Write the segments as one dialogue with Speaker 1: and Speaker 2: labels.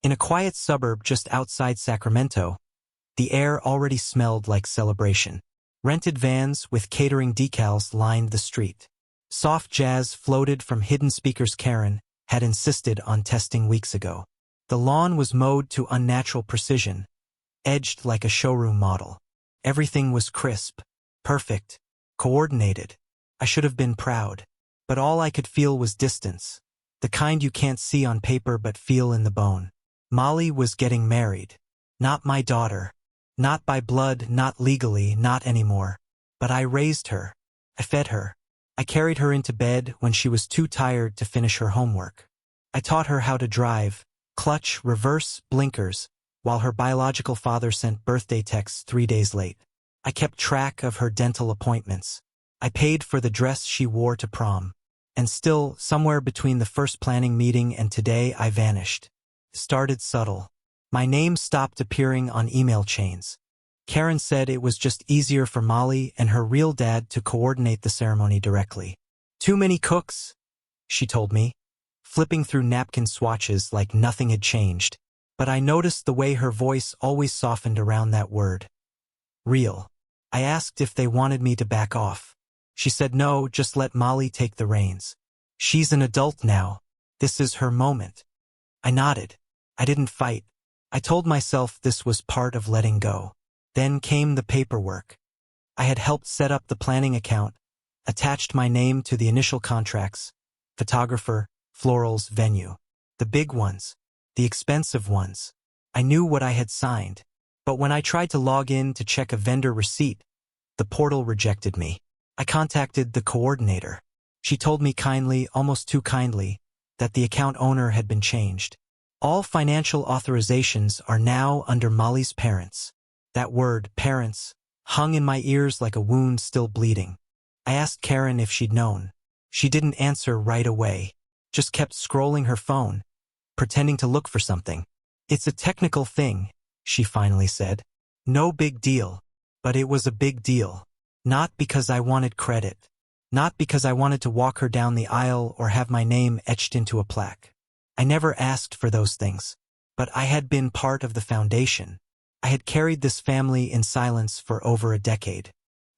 Speaker 1: In a quiet suburb just outside Sacramento, the air already smelled like celebration. Rented vans with catering decals lined the street. Soft jazz floated from hidden speakers Karen had insisted on testing weeks ago. The lawn was mowed to unnatural precision, edged like a showroom model. Everything was crisp, perfect, coordinated. I should have been proud. But all I could feel was distance, the kind you can't see on paper but feel in the bone. Molly was getting married. Not my daughter. Not by blood, not legally, not anymore. But I raised her. I fed her. I carried her into bed when she was too tired to finish her homework. I taught her how to drive, clutch, reverse, blinkers, while her biological father sent birthday texts 3 days late. I kept track of her dental appointments. I paid for the dress she wore to prom. And still, somewhere between the first planning meeting and today, I vanished. Started subtle. My name stopped appearing on email chains. Karen said it was just easier for Molly and her real dad to coordinate the ceremony directly. Too many cooks, she told me, flipping through napkin swatches like nothing had changed. But I noticed the way her voice always softened around that word. Real. I asked if they wanted me to back off. She said no, just let Molly take the reins. She's an adult now. This is her moment. I nodded. I didn't fight. I told myself this was part of letting go. Then came the paperwork. I had helped set up the planning account, attached my name to the initial contracts, photographer, florals, venue. The big ones, the expensive ones. I knew what I had signed. But when I tried to log in to check a vendor receipt, the portal rejected me. I contacted the coordinator. She told me kindly, almost too kindly, that the account owner had been changed. All financial authorizations are now under Molly's parents. That word, parents, hung in my ears like a wound still bleeding. I asked Karen if she'd known. She didn't answer right away, just kept scrolling her phone, pretending to look for something. It's a technical thing, she finally said. No big deal. But it was a big deal. Not because I wanted credit. Not because I wanted to walk her down the aisle or have my name etched into a plaque. I never asked for those things. But I had been part of the foundation. I had carried this family in silence for over a decade.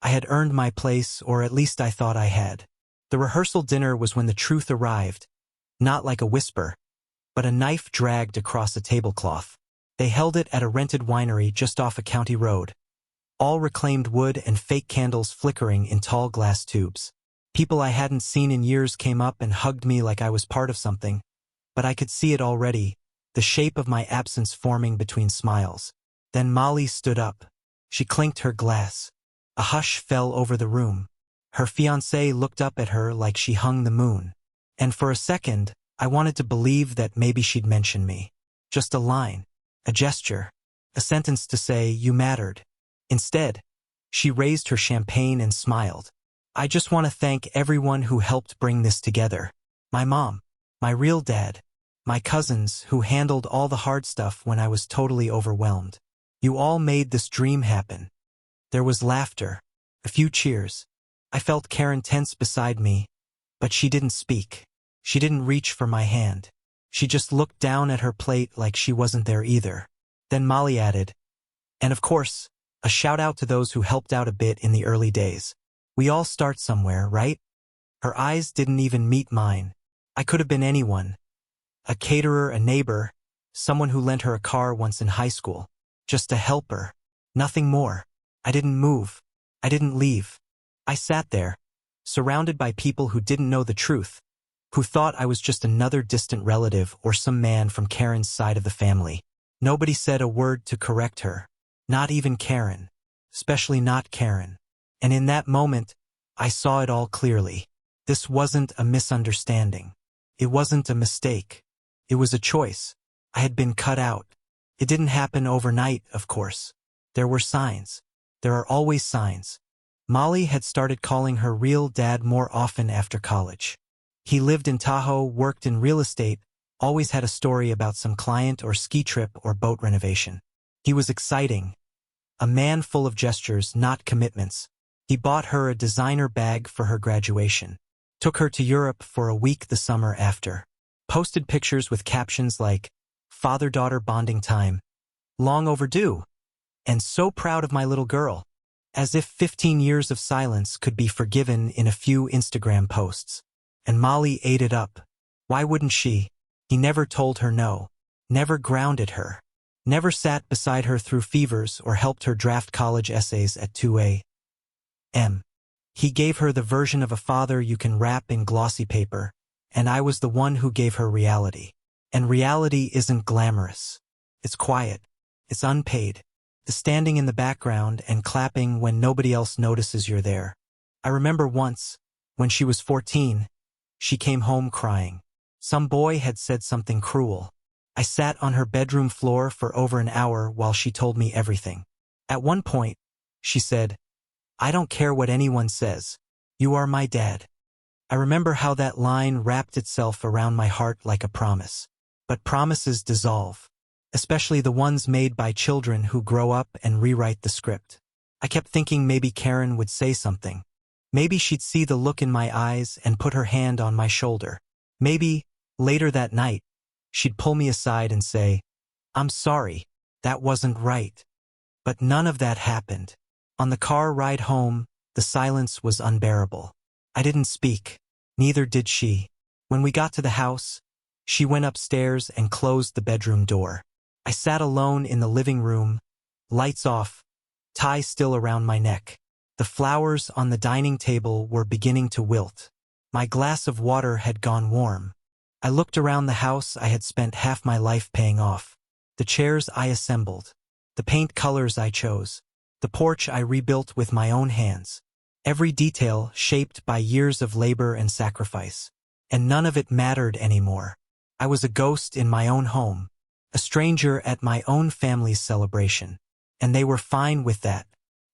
Speaker 1: I had earned my place, or at least I thought I had. The rehearsal dinner was when the truth arrived, not like a whisper, but a knife dragged across a tablecloth. They held it at a rented winery just off a county road. All reclaimed wood and fake candles flickering in tall glass tubes. People I hadn't seen in years came up and hugged me like I was part of something, but I could see it already, the shape of my absence forming between smiles. Then Molly stood up. She clinked her glass. A hush fell over the room. Her fiancé looked up at her like she hung the moon. And for a second, I wanted to believe that maybe she'd mention me. Just a line, a gesture, a sentence to say, you mattered. Instead, she raised her champagne and smiled. I just want to thank everyone who helped bring this together. My mom, my real dad, my cousins who handled all the hard stuff when I was totally overwhelmed. You all made this dream happen. There was laughter, a few cheers. I felt Karen tense beside me, but she didn't speak. She didn't reach for my hand. She just looked down at her plate like she wasn't there either. Then Molly added, and of course, a shout out to those who helped out a bit in the early days. We all start somewhere, right? Her eyes didn't even meet mine. I could have been anyone. A caterer, a neighbor, someone who lent her a car once in high school. Just a helper. Nothing more. I didn't move. I didn't leave. I sat there, surrounded by people who didn't know the truth, who thought I was just another distant relative or some man from Karen's side of the family. Nobody said a word to correct her. Not even Karen. Especially not Karen. And in that moment, I saw it all clearly. This wasn't a misunderstanding. It wasn't a mistake. It was a choice. I had been cut out. It didn't happen overnight, of course. There were signs. There are always signs. Molly had started calling her real dad more often after college. He lived in Tahoe, worked in real estate, always had a story about some client or ski trip or boat renovation. He was exciting. A man full of gestures, not commitments. He bought her a designer bag for her graduation. Took her to Europe for a week the summer after. Posted pictures with captions like, father-daughter bonding time. Long overdue. And so proud of my little girl. As if 15 years of silence could be forgiven in a few Instagram posts. And Molly ate it up. Why wouldn't she? He never told her no. Never grounded her. Never sat beside her through fevers or helped her draft college essays at 2 a.m. He gave her the version of a father you can wrap in glossy paper, and I was the one who gave her reality. And reality isn't glamorous. It's quiet. It's unpaid. The standing in the background and clapping when nobody else notices you're there. I remember once, when she was 14, she came home crying. Some boy had said something cruel. I sat on her bedroom floor for over an hour while she told me everything. At one point, she said, "I don't care what anyone says. You are my dad." I remember how that line wrapped itself around my heart like a promise. But promises dissolve, especially the ones made by children who grow up and rewrite the script. I kept thinking maybe Karen would say something. Maybe she'd see the look in my eyes and put her hand on my shoulder. Maybe, later that night, she'd pull me aside and say, "I'm sorry, that wasn't right." But none of that happened. On the car ride home, the silence was unbearable. I didn't speak. Neither did she. When we got to the house, she went upstairs and closed the bedroom door. I sat alone in the living room, lights off, tie still around my neck. The flowers on the dining table were beginning to wilt. My glass of water had gone warm. I looked around the house I had spent half my life paying off. The chairs I assembled. The paint colors I chose. The porch I rebuilt with my own hands. Every detail shaped by years of labor and sacrifice. And none of it mattered anymore. I was a ghost in my own home. A stranger at my own family's celebration. And they were fine with that.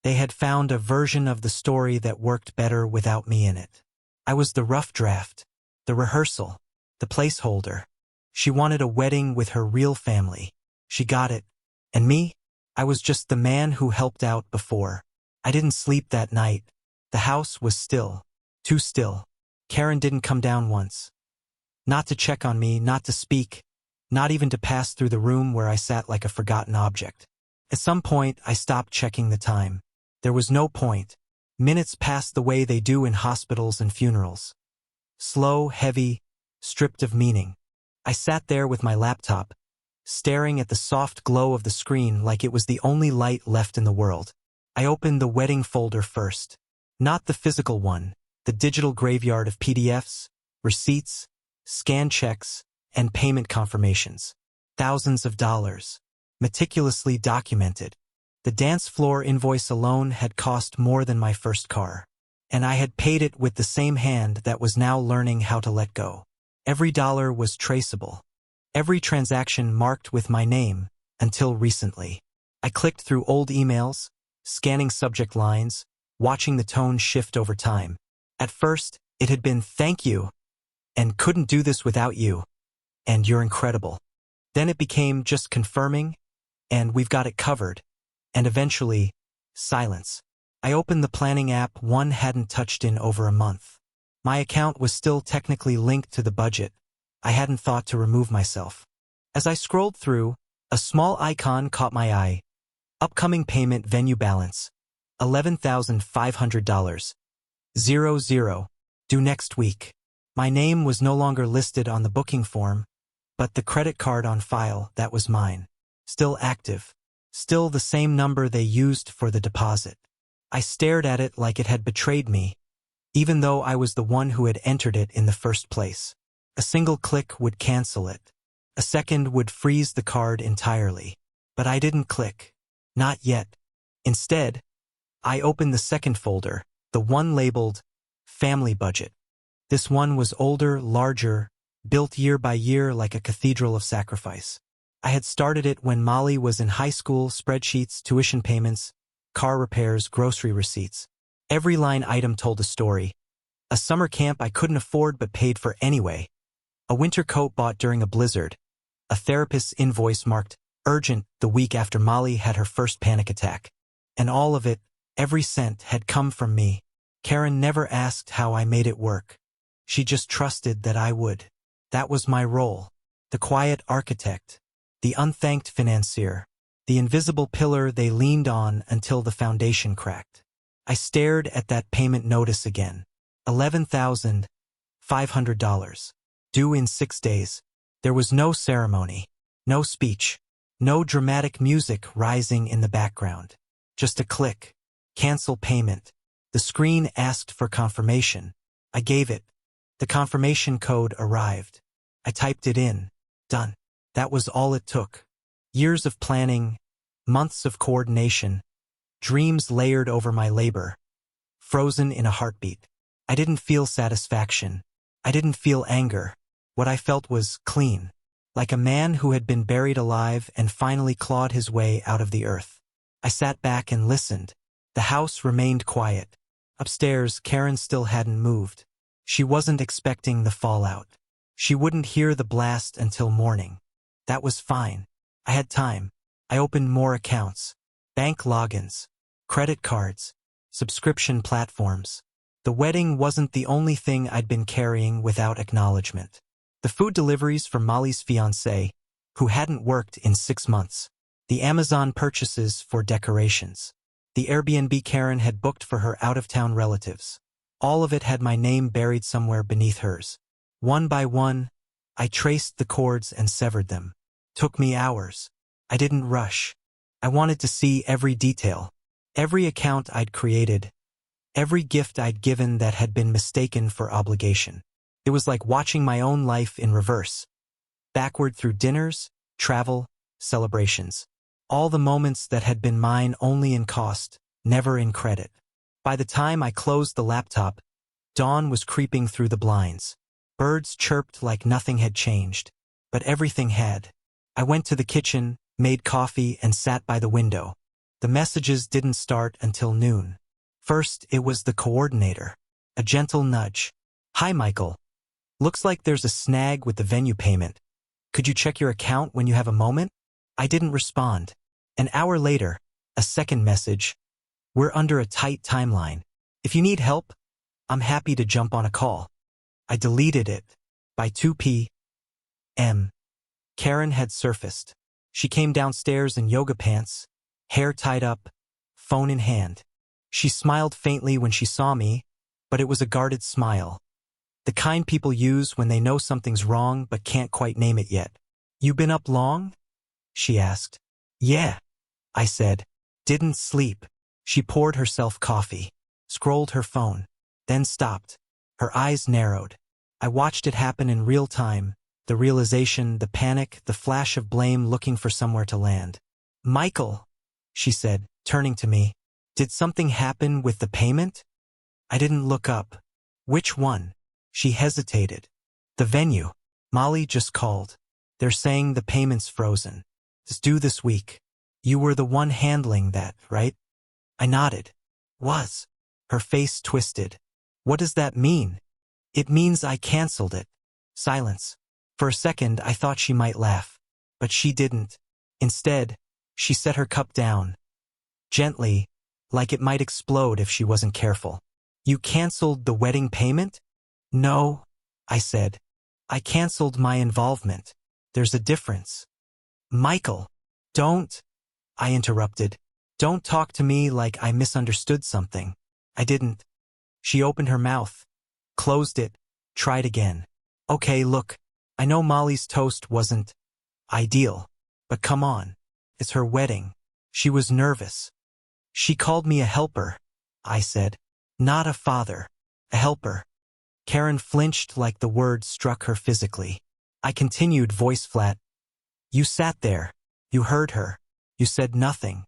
Speaker 1: They had found a version of the story that worked better without me in it. I was the rough draft. The rehearsal. The placeholder. She wanted a wedding with her real family. She got it. And me? I was just the man who helped out before. I didn't sleep that night. The house was still. Too still. Karen didn't come down once. Not to check on me, not to speak, not even to pass through the room where I sat like a forgotten object. At some point, I stopped checking the time. There was no point. Minutes passed the way they do in hospitals and funerals. Slow, heavy, stripped of meaning. I sat there with my laptop, staring at the soft glow of the screen like it was the only light left in the world. I opened the wedding folder first. Not the physical one, the digital graveyard of PDFs, receipts, scanned checks, and payment confirmations. Thousands of dollars. Meticulously documented. The dance floor invoice alone had cost more than my first car. And I had paid it with the same hand that was now learning how to let go. Every dollar was traceable. Every transaction marked with my name, until recently. I clicked through old emails, scanning subject lines, watching the tone shift over time. At first, it had been "thank you," and "couldn't do this without you," and "you're incredible." Then it became just "confirming," and "we've got it covered," and eventually, silence. I opened the planning app one hadn't touched in over a month. My account was still technically linked to the budget. I hadn't thought to remove myself. As I scrolled through, a small icon caught my eye. Upcoming payment venue balance. $11,500. 00. Due next week. My name was no longer listed on the booking form, but the credit card on file, that was mine. Still active. Still the same number they used for the deposit. I stared at it like it had betrayed me, even though I was the one who had entered it in the first place. A single click would cancel it. A second would freeze the card entirely. But I didn't click. Not yet. Instead, I opened the second folder, the one labeled Family Budget. This one was older, larger, built year by year like a cathedral of sacrifice. I had started it when Molly was in high school. Spreadsheets, tuition payments, car repairs, grocery receipts. Every line item told a story. A summer camp I couldn't afford but paid for anyway. A winter coat bought during a blizzard. A therapist's invoice marked urgent the week after Molly had her first panic attack. And all of it, every cent, had come from me. Karen never asked how I made it work. She just trusted that I would. That was my role. The quiet architect. The unthanked financier. The invisible pillar they leaned on until the foundation cracked. I stared at that payment notice again. $11,500. Due in 6 days. There was no ceremony, no speech, no dramatic music rising in the background. Just a click. Cancel payment. The screen asked for confirmation. I gave it. The confirmation code arrived. I typed it in. Done. That was all it took. Years of planning, months of coordination, dreams layered over my labor, frozen in a heartbeat. I didn't feel satisfaction. I didn't feel anger. What I felt was clean, like a man who had been buried alive and finally clawed his way out of the earth. I sat back and listened. The house remained quiet. Upstairs, Karen still hadn't moved. She wasn't expecting the fallout. She wouldn't hear the blast until morning. That was fine. I had time. I opened more accounts, bank logins, credit cards, subscription platforms. The wedding wasn't the only thing I'd been carrying without acknowledgement. The food deliveries from Molly's fiancé, who hadn't worked in 6 months. The Amazon purchases for decorations. The Airbnb Karen had booked for her out-of-town relatives. All of it had my name buried somewhere beneath hers. One by one, I traced the cords and severed them. Took me hours. I didn't rush. I wanted to see every detail, every account I'd created, every gift I'd given that had been mistaken for obligation. It was like watching my own life in reverse, backward through dinners, travel, celebrations. All the moments that had been mine only in cost, never in credit. By the time I closed the laptop, dawn was creeping through the blinds. Birds chirped like nothing had changed, but everything had. I went to the kitchen, made coffee, and sat by the window. The messages didn't start until noon. First, it was the coordinator. A gentle nudge. Hi, Michael. Looks like there's a snag with the venue payment. Could you check your account when you have a moment? I didn't respond. An hour later, a second message. We're under a tight timeline. If you need help, I'm happy to jump on a call. I deleted it. By 2 p.m. Karen had surfaced. She came downstairs in yoga pants, hair tied up, phone in hand. She smiled faintly when she saw me, but it was a guarded smile. The kind people use when they know something's wrong but can't quite name it yet. You been up long? She asked. Yeah, I said. Didn't sleep. She poured herself coffee, scrolled her phone, then stopped. Her eyes narrowed. I watched it happen in real time. The realization, the panic, the flash of blame looking for somewhere to land. Michael, she said, turning to me. Did something happen with the payment? I didn't look up. Which one? She hesitated. The venue. Molly just called. They're saying the payment's frozen. It's due this week. You were the one handling that, right? I nodded. Was. Her face twisted. What does that mean? It means I canceled it. Silence. For a second, I thought she might laugh, but she didn't. Instead, she set her cup down, gently, like it might explode if she wasn't careful. You canceled the wedding payment? No, I said. I canceled my involvement. There's a difference. Michael, don't, I interrupted. Don't talk to me like I misunderstood something. I didn't. She opened her mouth, closed it, tried again. Okay, look. I know Molly's toast wasn't ideal, but come on. It's her wedding. She was nervous. She called me a helper, I said. Not a father. A helper. Karen flinched like the word struck her physically. I continued, voice flat. You sat there. You heard her. You said nothing.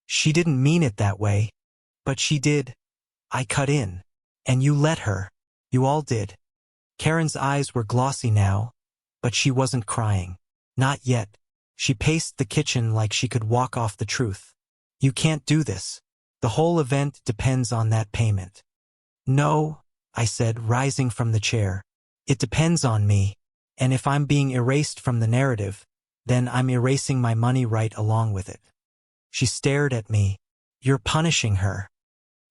Speaker 1: She didn't mean it that way. But she did. I cut in. And you let her. You all did. Karen's eyes were glossy now, but she wasn't crying. Not yet. She paced the kitchen like she could walk off the truth. You can't do this. The whole event depends on that payment. No, I said, rising from the chair. It depends on me. And if I'm being erased from the narrative, then I'm erasing my money right along with it. She stared at me. You're punishing her.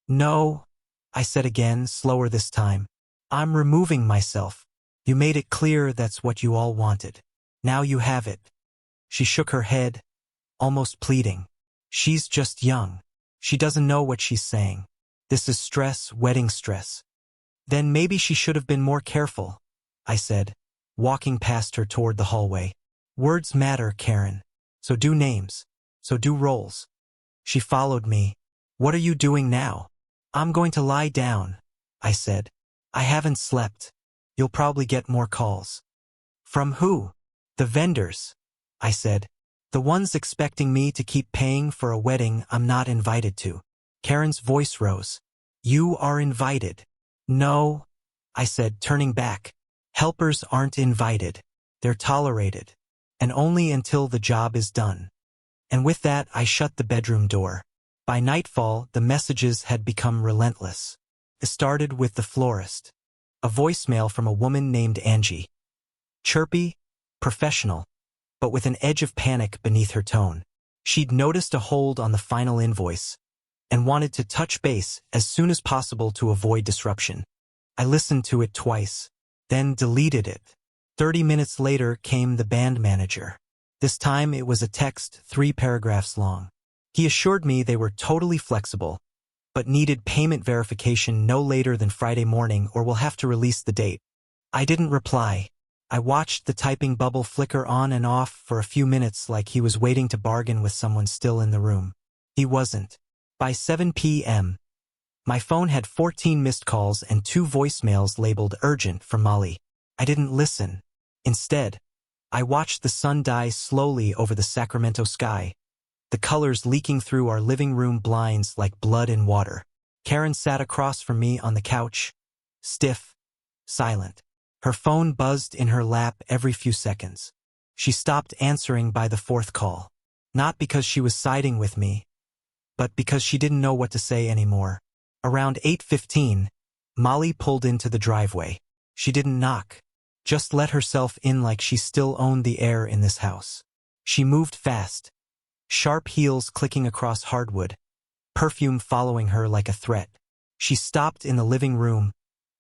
Speaker 1: No, I said again, slower this time. I'm removing myself. You made it clear that's what you all wanted. Now you have it. She shook her head, almost pleading. She's just young. She doesn't know what she's saying. This is stress, wedding stress. Then maybe she should have been more careful, I said, walking past her toward the hallway. Words matter, Karen. So do names. So do roles. She followed me. What are you doing now? I'm going to lie down, I said. I haven't slept. You'll probably get more calls. From who? The vendors, I said. The ones expecting me to keep paying for a wedding I'm not invited to. Karen's voice rose. You are invited. No, I said, turning back. Helpers aren't invited. They're tolerated. And only until the job is done. And with that, I shut the bedroom door. By nightfall, the messages had become relentless. It started with the florist. A voicemail from a woman named Angie. Chirpy, professional, but with an edge of panic beneath her tone. She'd noticed a hold on the final invoice and wanted to touch base as soon as possible to avoid disruption. I listened to it twice, then deleted it. 30 minutes later came the band manager. This time it was a text 3 paragraphs long. He assured me they were totally flexible, but needed payment verification no later than Friday morning or will have to release the date. I didn't reply. I watched the typing bubble flicker on and off for a few minutes like he was waiting to bargain with someone still in the room. He wasn't. By 7 p.m., my phone had 14 missed calls and 2 voicemails labeled urgent from Molly. I didn't listen. Instead, I watched the sun die slowly over the Sacramento sky, the colors leaking through our living room blinds like blood in water. Karen sat across from me on the couch, stiff, silent. Her phone buzzed in her lap every few seconds. She stopped answering by the 4th call. Not because she was siding with me, but because she didn't know what to say anymore. Around 8:15, Molly pulled into the driveway. She didn't knock, just let herself in like she still owned the air in this house. She moved fast, sharp heels clicking across hardwood, perfume following her like a threat. She stopped in the living room,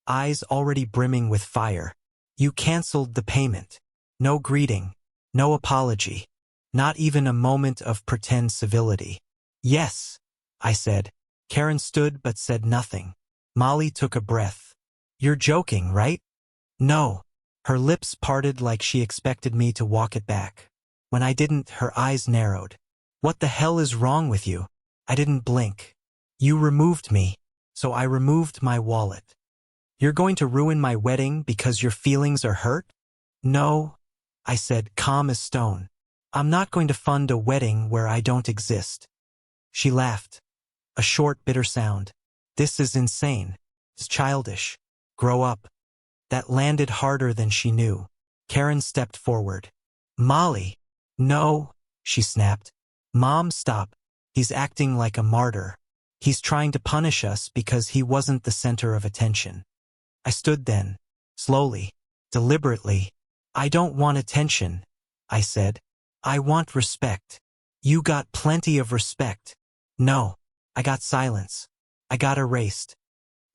Speaker 1: eyes already brimming with fire. You canceled the payment. No greeting, no apology, not even a moment of pretend civility. Yes, I said. Karen stood but said nothing. Molly took a breath. You're joking, right? No. Her lips parted like she expected me to walk it back. When I didn't, her eyes narrowed. What the hell is wrong with you? I didn't blink. You removed me, so I removed my wallet. You're going to ruin my wedding because your feelings are hurt? No, I said, calm as stone. I'm not going to fund a wedding where I don't exist. She laughed. A short, bitter sound. This is insane. It's childish. Grow up. That landed harder than she knew. Karen stepped forward. Molly. No, she snapped. Mom, stop. He's acting like a martyr. He's trying to punish us because he wasn't the center of attention. I stood then, slowly, deliberately. I don't want attention, I said. I want respect. You got plenty of respect. No, I got silence. I got erased.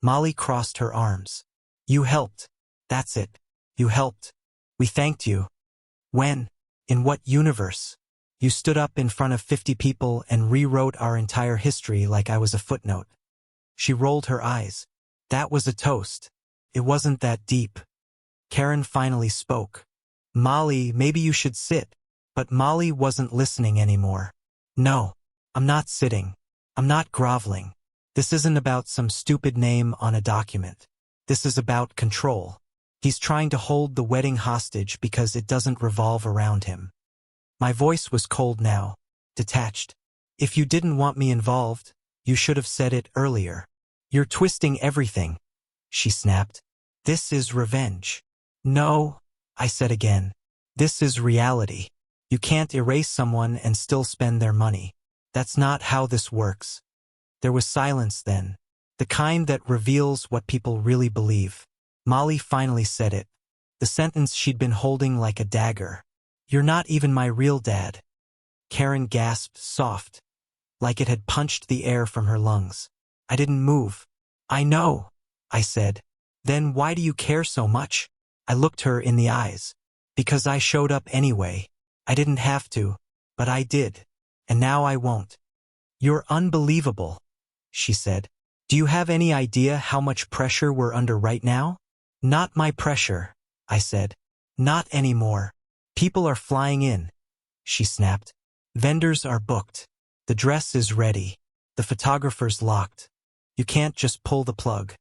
Speaker 1: Molly crossed her arms. You helped. That's it. You helped. We thanked you. When? In what universe? You stood up in front of 50 people and rewrote our entire history like I was a footnote. She rolled her eyes. That was a toast. It wasn't that deep. Karen finally spoke. Molly, maybe you should sit. But Molly wasn't listening anymore. No, I'm not sitting. I'm not groveling. This isn't about some stupid name on a document. This is about control. He's trying to hold the wedding hostage because it doesn't revolve around him. My voice was cold now, detached. If you didn't want me involved, you should have said it earlier. You're twisting everything, she snapped. This is revenge. No, I said again. This is reality. You can't erase someone and still spend their money. That's not how this works. There was silence then, the kind that reveals what people really believe. Molly finally said it, the sentence she'd been holding like a dagger. You're not even my real dad. Karen gasped, soft, like it had punched the air from her lungs. I didn't move. I know, I said. Then why do you care so much? I looked her in the eyes. Because I showed up anyway. I didn't have to, but I did. And now I won't. You're unbelievable, she said. Do you have any idea how much pressure we're under right now? Not my pressure, I said. Not anymore. People are flying in, she snapped. Vendors are booked. The dress is ready. The photographer's locked. You can't just pull the plug.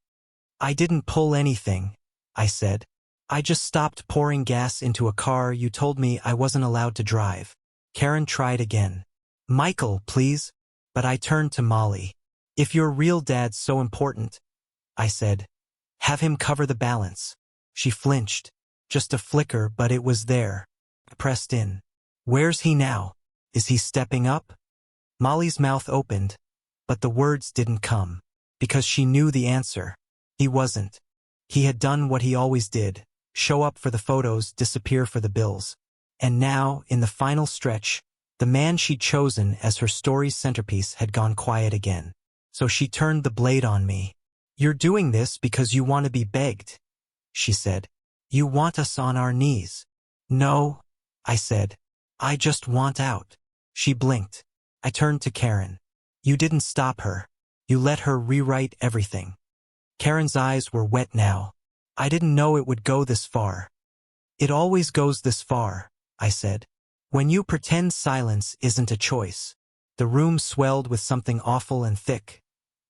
Speaker 1: I didn't pull anything, I said. I just stopped pouring gas into a car you told me I wasn't allowed to drive. Karen tried again. Michael, please. But I turned to Molly. If your real dad's so important, I said, have him cover the balance. She flinched. Just a flicker, but it was there. I pressed in. Where's he now? Is he stepping up? Molly's mouth opened, but the words didn't come, because she knew the answer. He wasn't. He had done what he always did, show up for the photos, disappear for the bills. And now, in the final stretch, the man she'd chosen as her story's centerpiece had gone quiet again. So she turned the blade on me. You're doing this because you want to be begged, she said. You want us on our knees. No, I said. I just want out. She blinked. I turned to Karen. You didn't stop her. You let her rewrite everything. Karen's eyes were wet now. I didn't know it would go this far. It always goes this far, I said. When you pretend silence isn't a choice. The room swelled with something awful and thick.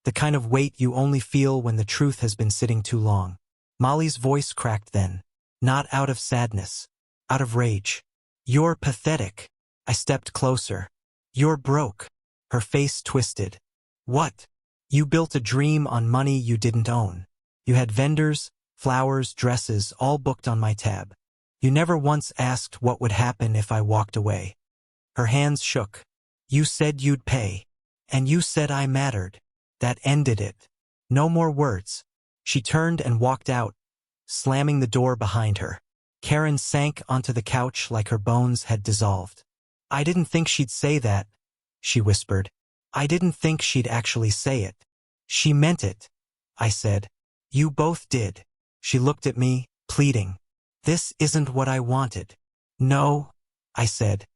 Speaker 1: The kind of weight you only feel when the truth has been sitting too long. Molly's voice cracked then. Not out of sadness. Out of rage. You're pathetic. I stepped closer. You're broke. Her face twisted. What? You built a dream on money you didn't own. You had vendors, flowers, dresses, all booked on my tab. You never once asked what would happen if I walked away. Her hands shook. You said you'd pay. And you said I mattered. That ended it. No more words. She turned and walked out, slamming the door behind her. Karen sank onto the couch like her bones had dissolved. I didn't think she'd say that, she whispered. I didn't think she'd actually say it. She meant it, I said. You both did. She looked at me, pleading. This isn't what I wanted. No, I said.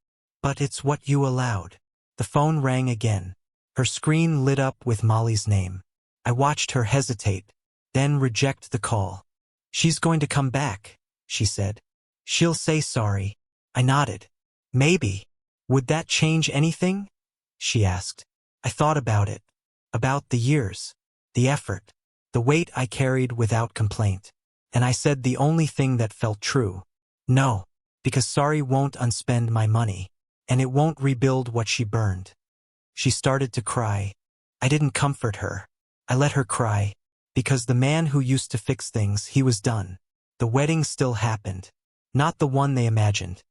Speaker 1: But it's what you allowed. The phone rang again. Her screen lit up with Molly's name. I watched her hesitate, then reject the call. She's going to come back, she said. She'll say sorry. I nodded. Maybe. Would that change anything? She asked. I thought about it. About the years. The effort. The weight I carried without complaint. And I said the only thing that felt true. No. Because sorry won't unspend my money. And it won't rebuild what she burned. She started to cry. I didn't comfort her. I let her cry. Because the man who used to fix things, he was done. The wedding still happened. Not the one they imagined.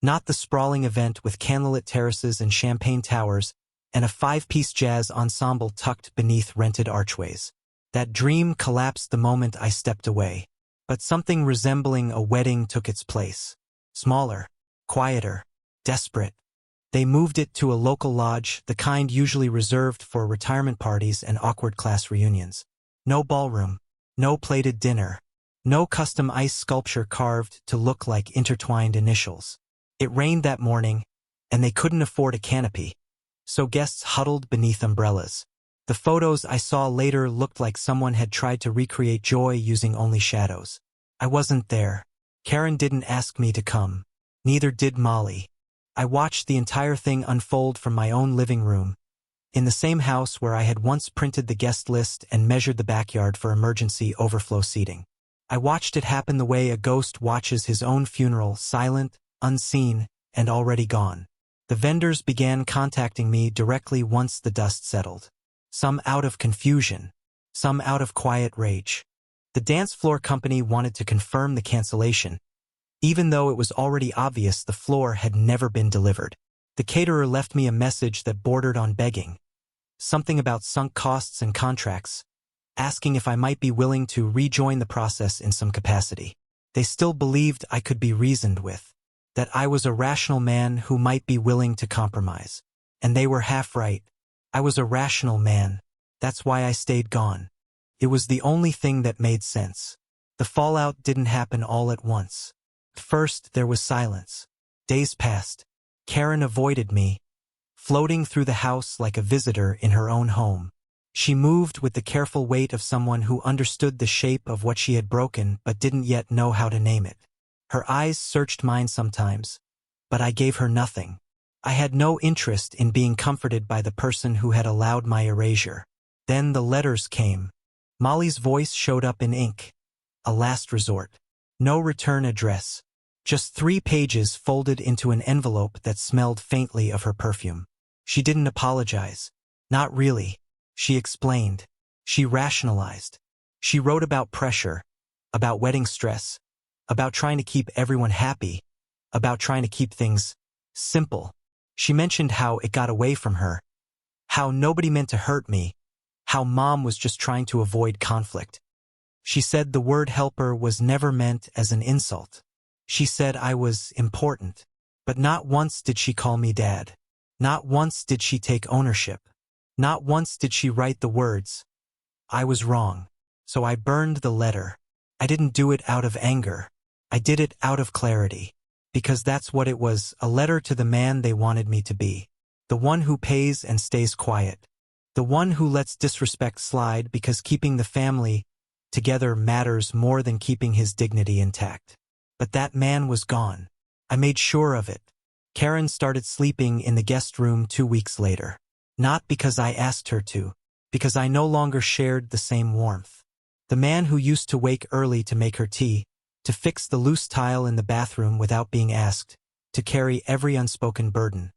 Speaker 1: Not the sprawling event with candlelit terraces and champagne towers and a 5-piece jazz ensemble tucked beneath rented archways. That dream collapsed the moment I stepped away. But something resembling a wedding took its place. Smaller, quieter, desperate. They moved it to a local lodge, the kind usually reserved for retirement parties and awkward class reunions. No ballroom, no plated dinner, no custom ice sculpture carved to look like intertwined initials. It rained that morning, and they couldn't afford a canopy, so guests huddled beneath umbrellas. The photos I saw later looked like someone had tried to recreate joy using only shadows. I wasn't there. Karen didn't ask me to come. Neither did Molly. I watched the entire thing unfold from my own living room, in the same house where I had once printed the guest list and measured the backyard for emergency overflow seating. I watched it happen the way a ghost watches his own funeral, silent, unseen, and already gone. The vendors began contacting me directly once the dust settled. Some out of confusion, some out of quiet rage. The dance floor company wanted to confirm the cancellation, even though it was already obvious the floor had never been delivered. The caterer left me a message that bordered on begging. Something about sunk costs and contracts, asking if I might be willing to rejoin the process in some capacity. They still believed I could be reasoned with, that I was a rational man who might be willing to compromise. And they were half right. I was a rational man. That's why I stayed gone. It was the only thing that made sense. The fallout didn't happen all at once. First, there was silence. Days passed. Karen avoided me, floating through the house like a visitor in her own home. She moved with the careful weight of someone who understood the shape of what she had broken but didn't yet know how to name it. Her eyes searched mine sometimes, but I gave her nothing. I had no interest in being comforted by the person who had allowed my erasure. Then the letters came. Molly's voice showed up in ink. A last resort. No return address. Just 3 pages folded into an envelope that smelled faintly of her perfume. She didn't apologize. Not really. She explained. She rationalized. She wrote about pressure, about wedding stress, about trying to keep everyone happy, about trying to keep things simple. She mentioned how it got away from her, how nobody meant to hurt me, how Mom was just trying to avoid conflict. She said the word helper was never meant as an insult. She said I was important, but not once did she call me Dad. Not once did she take ownership. Not once did she write the words. I was wrong, so I burned the letter. I didn't do it out of anger. I did it out of clarity. Because that's what it was, a letter to the man they wanted me to be. The one who pays and stays quiet. The one who lets disrespect slide because keeping the family together matters more than keeping his dignity intact. But that man was gone. I made sure of it. Karen started sleeping in the guest room 2 weeks later. Not because I asked her to, because I no longer shared the same warmth. The man who used to wake early to make her tea, to fix the loose tile in the bathroom without being asked, to carry every unspoken burden.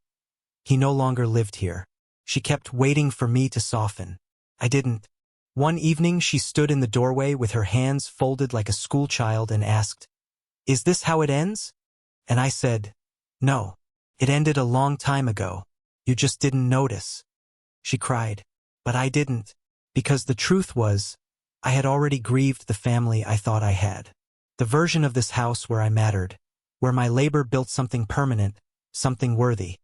Speaker 1: He no longer lived here. She kept waiting for me to soften. I didn't. One evening she stood in the doorway with her hands folded like a schoolchild and asked, "Is this how it ends?" And I said, "No. It ended a long time ago. You just didn't notice." She cried. But I didn't. Because the truth was, I had already grieved the family I thought I had. The version of this house where I mattered, where my labor built something permanent, something worthy,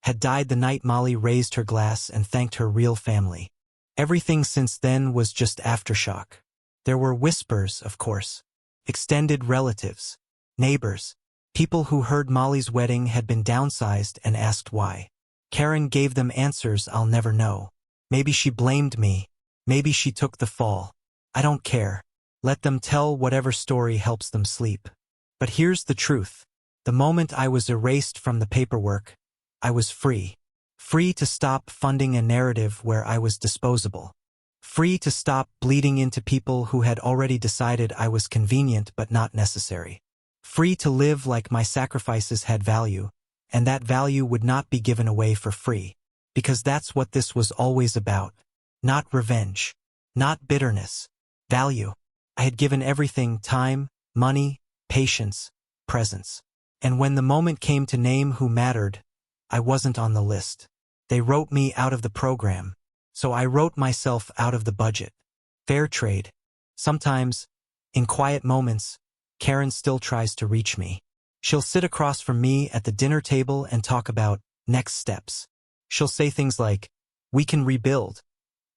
Speaker 1: had died the night Molly raised her glass and thanked her real family. Everything since then was just aftershock. There were whispers, of course. Extended relatives, neighbors, people who heard Molly's wedding had been downsized and asked why. Karen gave them answers I'll never know. Maybe she blamed me. Maybe she took the fall. I don't care. Let them tell whatever story helps them sleep. But here's the truth. The moment I was erased from the paperwork, I was free. Free to stop funding a narrative where I was disposable. Free to stop bleeding into people who had already decided I was convenient but not necessary. Free to live like my sacrifices had value, and that value would not be given away for free. Because that's what this was always about. Not revenge. Not bitterness. Value. I had given everything: time, money, patience, presence. And when the moment came to name who mattered, I wasn't on the list. They wrote me out of the program. So I wrote myself out of the budget. Fair trade. Sometimes, in quiet moments, Karen still tries to reach me. She'll sit across from me at the dinner table and talk about next steps. She'll say things like, "We can rebuild,"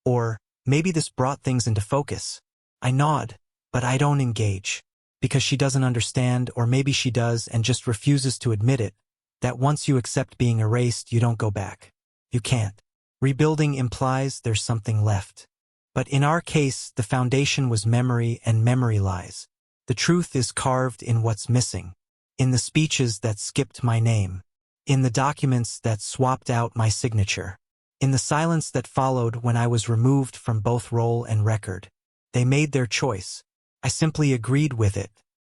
Speaker 1: or "Maybe this brought things into focus." I nod, but I don't engage. Because she doesn't understand, or maybe she does and just refuses to admit it, that once you accept being erased, you don't go back. You can't. Rebuilding implies there's something left. But in our case, the foundation was memory, and memory lies. The truth is carved in what's missing. In the speeches that skipped my name. In the documents that swapped out my signature. In the silence that followed when I was removed from both roll and record. They made their choice. I simply agreed with it.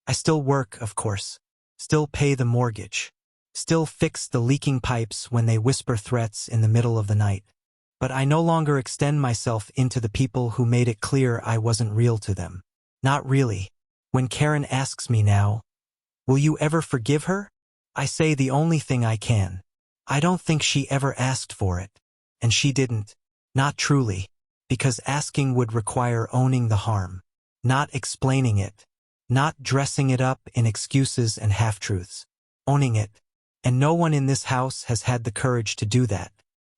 Speaker 1: I still work, of course. Still pay the mortgage. Still fix the leaking pipes when they whisper threats in the middle of the night. But I no longer extend myself into the people who made it clear I wasn't real to them. Not really. When Karen asks me now, "Will you ever forgive her?" I say the only thing I can. I don't think she ever asked for it. And she didn't. Not truly. Because asking would require owning the harm. Not explaining it. Not dressing it up in excuses and half-truths. Owning it. And no one in this house has had the courage to do that.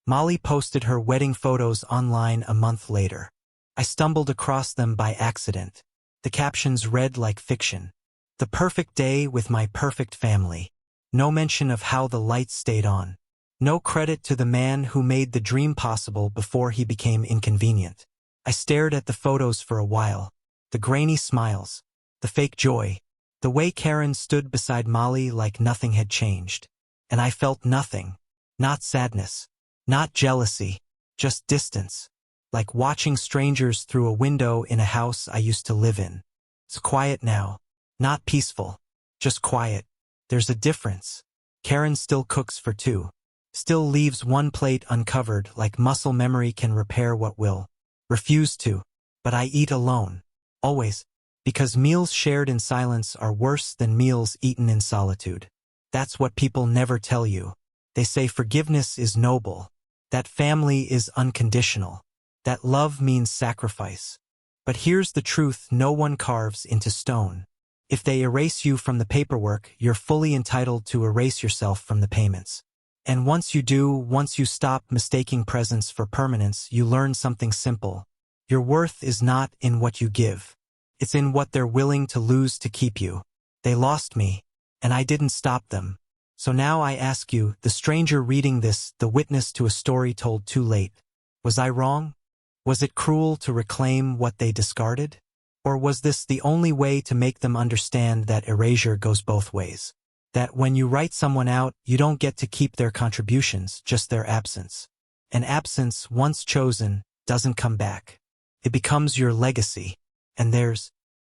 Speaker 1: Molly posted her wedding photos online a month later. I stumbled across them by accident. The captions read like fiction. "The perfect day with my perfect family." No mention of how the lights stayed on. No credit to the man who made the dream possible before he became inconvenient. I stared at the photos for a while. The grainy smiles. The fake joy. The way Karen stood beside Molly like nothing had changed. And I felt nothing. Not sadness. Not jealousy. Just distance. Like watching strangers through a window in a house I used to live in. It's quiet now. Not peaceful. Just quiet. There's a difference. Karen still cooks for two. Still leaves one plate uncovered like muscle memory can repair what will. Refuse to. But I eat alone. Always. Because meals shared in silence are worse than meals eaten in solitude. That's what people never tell you. They say forgiveness is noble. That family is unconditional. That love means sacrifice. But here's the truth no one carves into stone. If they erase you from the paperwork, you're fully entitled to erase yourself from the payments. And once you do, once you stop mistaking presence for permanence, you learn something simple. Your worth is not in what you give. It's in what they're willing to lose to keep you. They lost me, and I didn't stop them. So now I ask you, the stranger reading this, the witness to a story told too late. Was I wrong? Was it cruel to reclaim what they discarded? Or was this the only way to make them understand that erasure goes both ways? That when you write someone out, you don't get to keep their contributions, just their absence. An absence, once chosen, doesn't come back. It becomes your legacy. And there's